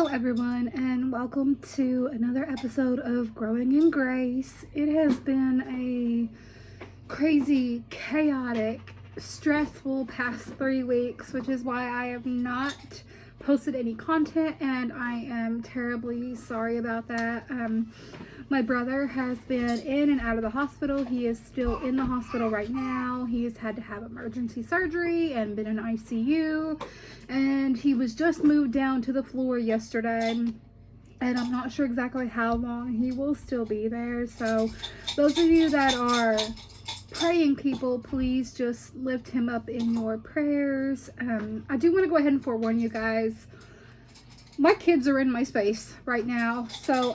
Hello everyone, and welcome to another episode of Growing in Grace. It has been a crazy, chaotic, stressful past 3 weeks, which is why I have not posted any content, and I am terribly sorry about that. My brother has been in and out of the hospital. He is still in the hospital right now. He has had to have emergency surgery and been in ICU, and he was just moved down to the floor yesterday, and I'm not sure exactly how long he will still be there. So those of you that are praying people, please just lift him up in your prayers. I do want to go ahead and forewarn you guys, my kids are in my space right now, so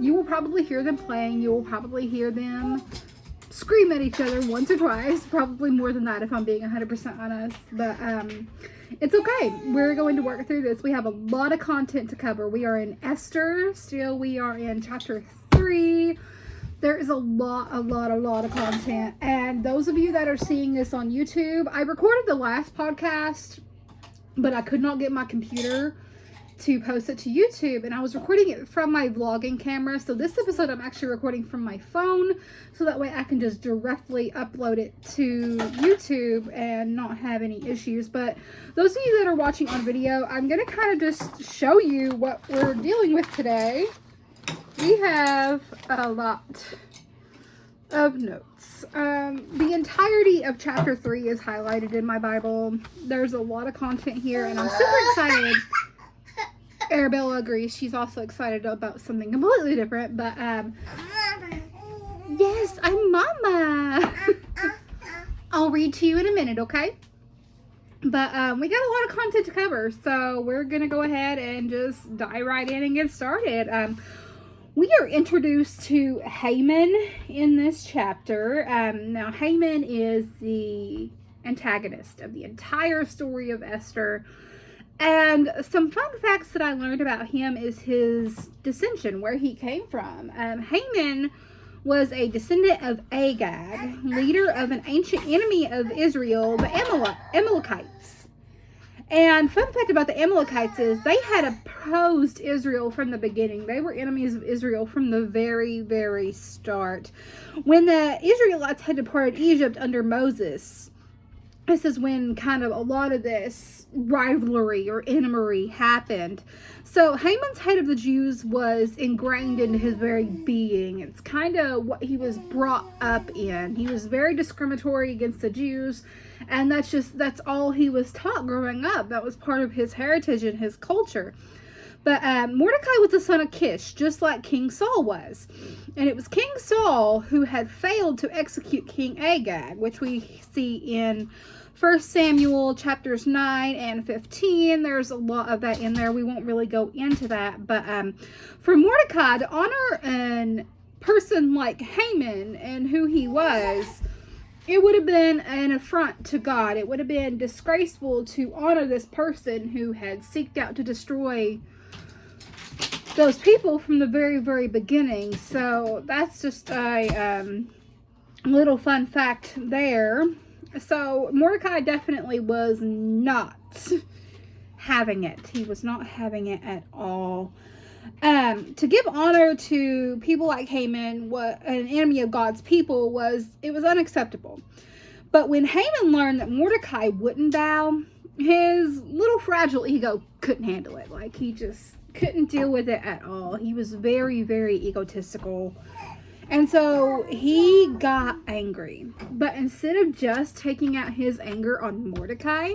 you will probably hear them playing. You will probably hear them scream at each other once or twice, probably more than that if I'm being 100% honest, but it's okay. We're going to work through this. We have a lot of content to cover. We are in Esther still. We are in chapter 3. There is a lot of content, and those of you that are seeing this on YouTube, I recorded the last podcast, but I could not get my computer to post it to YouTube, and I was recording it from my vlogging camera. So this episode I'm actually recording from my phone, so that way I can just directly upload it to YouTube and not have any issues. But those of you that are watching on video, I'm gonna kind of just show you what we're dealing with today. We have a lot of notes. The entirety of chapter 3 is highlighted in my Bible. There's a lot of content here, and I'm super excited. Arabella agrees. She's also excited about something completely different, but yes, I'm Mama. I'll read to you in a minute, okay? But we got a lot of content to cover, so we're gonna go ahead and just dive right in and get started. We are introduced to Haman in this chapter. Now, Haman is the antagonist of the entire story of Esther. And some fun facts that I learned about him is his descension, where he came from. Haman was a descendant of Agag, leader of an ancient enemy of Israel, the Amalekites. And fun fact about the Amalekites is they had opposed Israel from the beginning. They were enemies of Israel from the very, very start. When the Israelites had departed Egypt under Moses, this is when kind of a lot of this rivalry or enmity happened. So Haman's hate of the Jews was ingrained into his very being. It's kind of what he was brought up in. He was very discriminatory against the Jews, and that's all he was taught growing up. That was part of his heritage and his culture. But Mordecai was the son of Kish, just like King Saul was. And it was King Saul who had failed to execute King Agag, which we see in 1 Samuel chapters 9 and 15. There's a lot of that in there. We won't really go into that. But for Mordecai to honor a person like Haman and who he was, it would have been an affront to God. It would have been disgraceful to honor this person who had sought out to destroy those people from the very, very beginning. So that's just a little fun fact there. So Mordecai definitely was not having it. He was not having it at all. To give honor to people like Haman, what an enemy of God's people, was unacceptable. But when Haman learned that Mordecai wouldn't bow, his little fragile ego couldn't handle it. Like, he just couldn't deal with it at all. He was very, very egotistical. And so he got angry. But instead of just taking out his anger on Mordecai,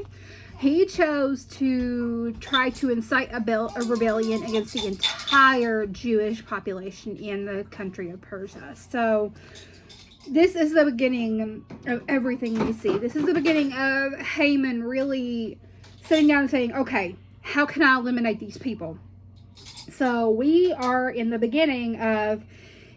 he chose to try to incite a rebellion against the entire Jewish population in the country of Persia. So this is the beginning of everything we see. This is the beginning of Haman really sitting down and saying, okay, how can I eliminate these people? So we are in the beginning of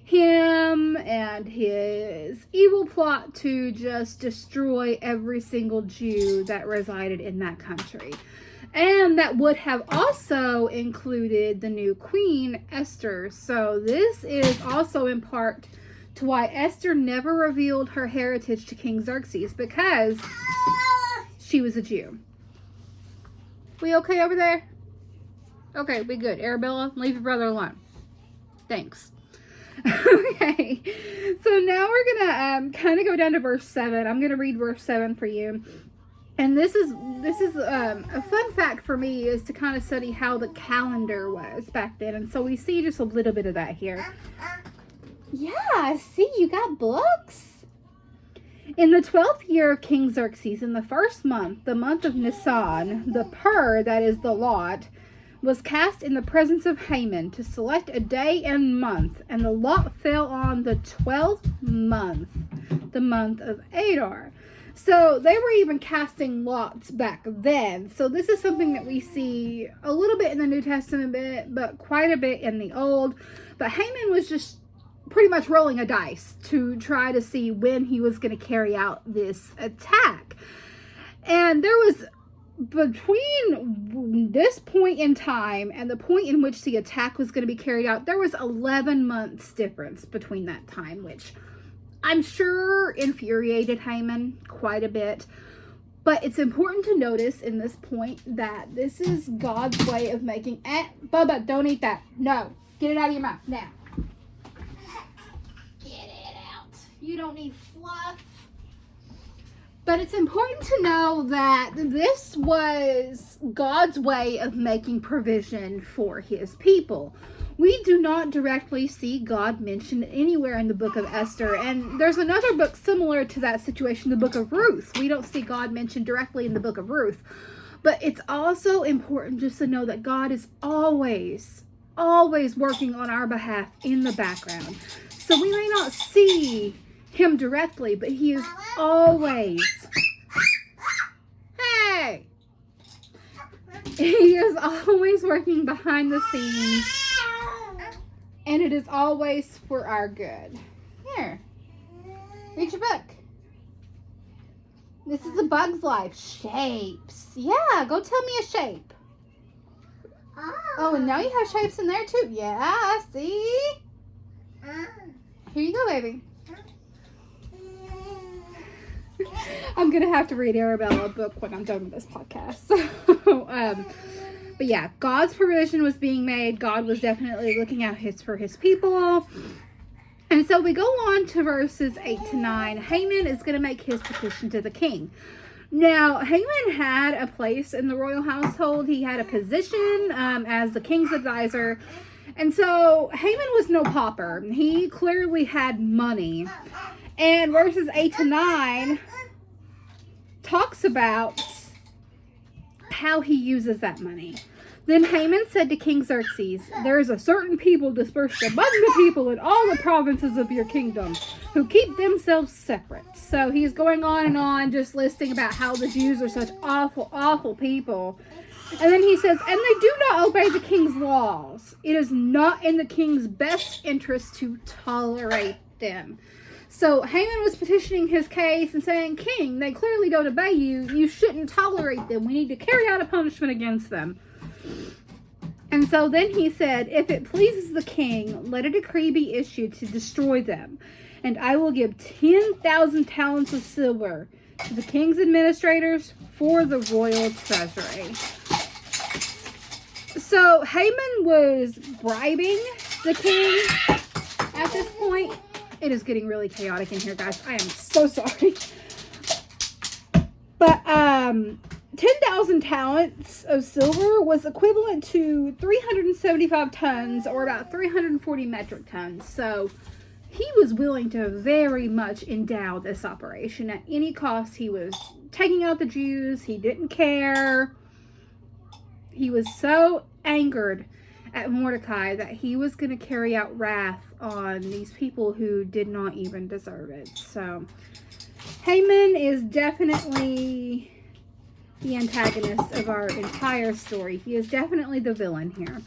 him and his evil plot to just destroy every single Jew that resided in that country. And that would have also included the new queen, Esther. So this is also in part to why Esther never revealed her heritage to King Xerxes, because she was a Jew. We okay over there? Okay, we good. Arabella, leave your brother alone. Thanks. Okay, so now we're gonna kind of go down to verse 7. I'm gonna read verse 7 for you. And this is a fun fact for me, is to kind of study how the calendar was back then. And so we see just a little bit of that here. Yeah, I see you got books. In the 12th year of King Xerxes, in the first month, the month of Nisan, the pur, that is the lot, was cast in the presence of Haman to select a day and month, and the lot fell on the 12th month, the month of Adar. So they were even casting lots back then. So this is something that we see a little bit in the New Testament, but quite a bit in the Old. But Haman was just pretty much rolling a dice to try to see when he was going to carry out this attack. And there was, between this point in time and the point in which the attack was going to be carried out, there was 11 months difference between that time, which I'm sure infuriated Haman quite a bit. But it's important to notice in this point that this is God's way of making... Bubba, don't eat that. No. Get it out of your mouth. Now. Get it out. You don't need fluff. But it's important to know that this was God's way of making provision for his people. We do not directly see God mentioned anywhere in the book of Esther. And there's another book similar to that situation, the book of Ruth. We don't see God mentioned directly in the book of Ruth. But it's also important just to know that God is always working on our behalf in the background. So we may not see him directly, but he is always, he is always working behind the scenes, and it is always for our good. Here, read your book. This is A Bug's Life. Shapes. Yeah, go tell me a shape. Oh, and now you have shapes in there too. Yeah, see? Here you go, baby. I'm going to have to read Arabella a book when I'm done with this podcast. So, but yeah, God's provision was being made. God was definitely looking out for his people. And so we go on to verses 8 to 9. Haman is going to make his petition to the king. Now, Haman had a place in the royal household. He had a position as the king's advisor. And so Haman was no pauper. He clearly had money. And verses 8 to 9 talks about how he uses that money. Then Haman said to King Xerxes, "There is a certain people dispersed among the people in all the provinces of your kingdom who keep themselves separate." So he's going on and on, just listing about how the Jews are such awful, awful people. And then he says, "And they do not obey the king's laws. It is not in the king's best interest to tolerate them." So Haman was petitioning his case and saying, "King, they clearly don't obey you. You shouldn't tolerate them. We need to carry out a punishment against them." And so then he said, "If it pleases the king, let a decree be issued to destroy them. And I will give 10,000 talents of silver to the king's administrators for the royal treasury." So Haman was bribing the king at this point. It is getting really chaotic in here, guys. I am so sorry. But 10,000 talents of silver was equivalent to 375 tons, or about 340 metric tons. So he was willing to very much endow this operation at any cost. He was taking out the Jews. He didn't care. He was so angered at Mordecai that he was going to carry out wrath on these people who did not even deserve it. So Haman is definitely the antagonist of our entire story. He is definitely the villain here.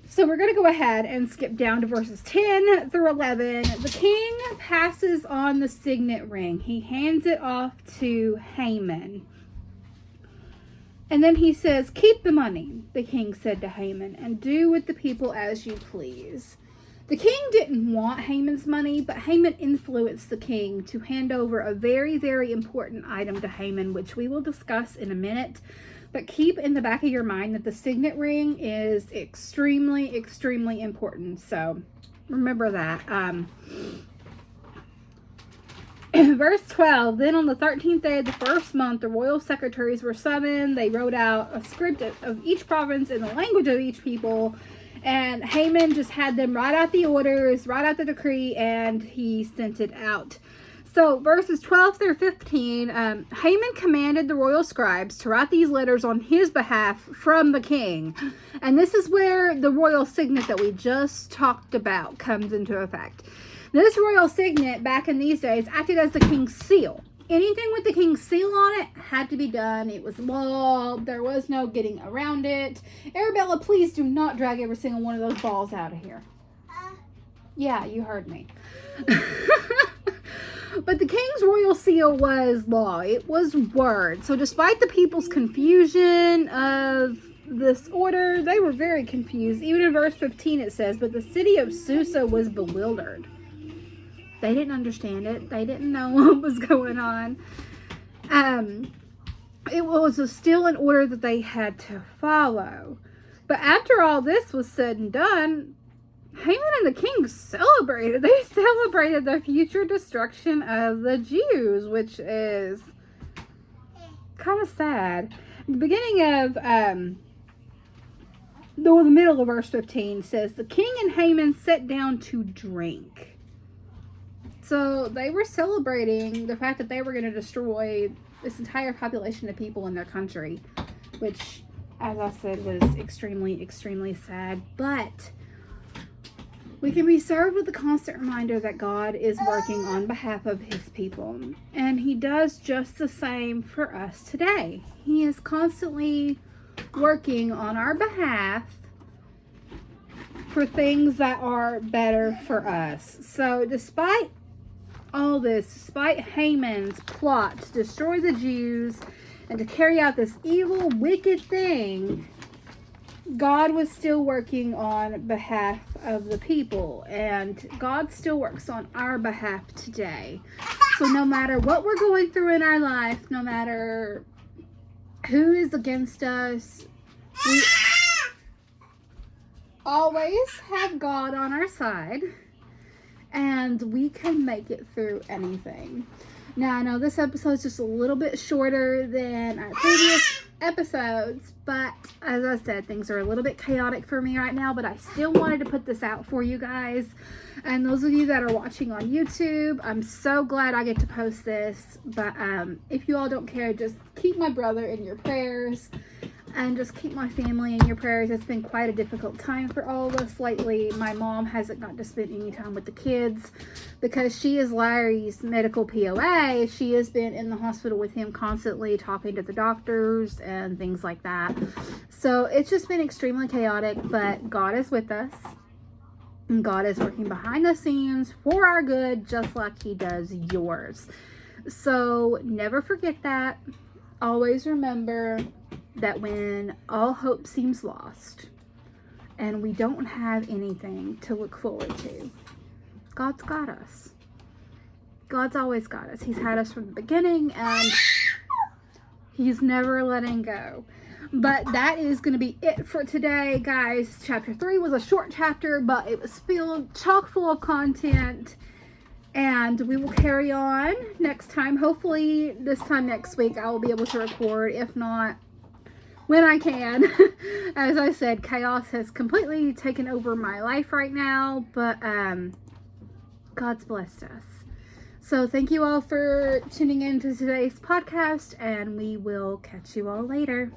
So we're going to go ahead and skip down to verses 10 through 11. The king passes on the signet ring. He hands it off to Haman. And then he says, "Keep the money," the king said to Haman, "and do with the people as you please." The king didn't want Haman's money, but Haman influenced the king to hand over a very, very important item to Haman, which we will discuss in a minute. But keep in the back of your mind that the signet ring is extremely, extremely important. So remember that. Verse 12, then on the 13th day of the first month, the royal secretaries were summoned. They wrote out a script of each province in the language of each people. And Haman just had them write out the orders, write out the decree, and he sent it out. So verses 12 through 15, Haman commanded the royal scribes to write these letters on his behalf from the king. And this is where the royal signet that we just talked about comes into effect. This royal signet back in these days acted as the king's seal. Anything with the king's seal on it had to be done. It was law. There was no getting around it. Arabella, please do not drag every single one of those balls out of here. Yeah, you heard me. But the king's royal seal was law. It was word. So despite the people's confusion of this order, they were very confused. Even in verse 15 it says, but the city of Susa was bewildered. They didn't understand it. They didn't know what was going on. It was still an order that they had to follow. But after all this was said and done, Haman and the king celebrated. They celebrated the future destruction of the Jews, which is kind of sad. The beginning of, the middle of verse 15 says, the king and Haman sat down to drink. So they were celebrating the fact that they were going to destroy this entire population of people in their country, which, as I said, was extremely, extremely sad. But we can be served with the constant reminder that God is working on behalf of his people. And he does just the same for us today. He is constantly working on our behalf for things that are better for us. So despite all this, despite Haman's plot to destroy the Jews and to carry out this evil, wicked thing, God was still working on behalf of the people, and God still works on our behalf today. So no matter what we're going through in our life, no matter who is against us, we always have God on our side. And we can make it through anything. Now, I know this episode is just a little bit shorter than our previous episodes, but as I said, things are a little bit chaotic for me right now, but I still wanted to put this out for you guys. And those of you that are watching on YouTube, I'm so glad I get to post this. But if you all don't care, just keep my brother in your prayers. And just keep my family in your prayers. It's been quite a difficult time for all of us lately. My mom hasn't got to spend any time with the kids because she is Larry's medical POA. She has been in the hospital with him constantly, talking to the doctors and things like that. So it's just been extremely chaotic, but God is with us. And God is working behind the scenes for our good, just like he does yours. So never forget that. Always remember that when all hope seems lost and we don't have anything to look forward to, God's got us. God's always got us. He's had us from the beginning, and he's never letting go. But that is going to be it for today, guys. Chapter 3 was a short chapter, but it was filled chock full of content. And we will carry on next time. Hopefully this time next week I will be able to record. If not, when I can. As I said, chaos has completely taken over my life right now, but God's blessed us. So thank you all for tuning in to today's podcast, and we will catch you all later.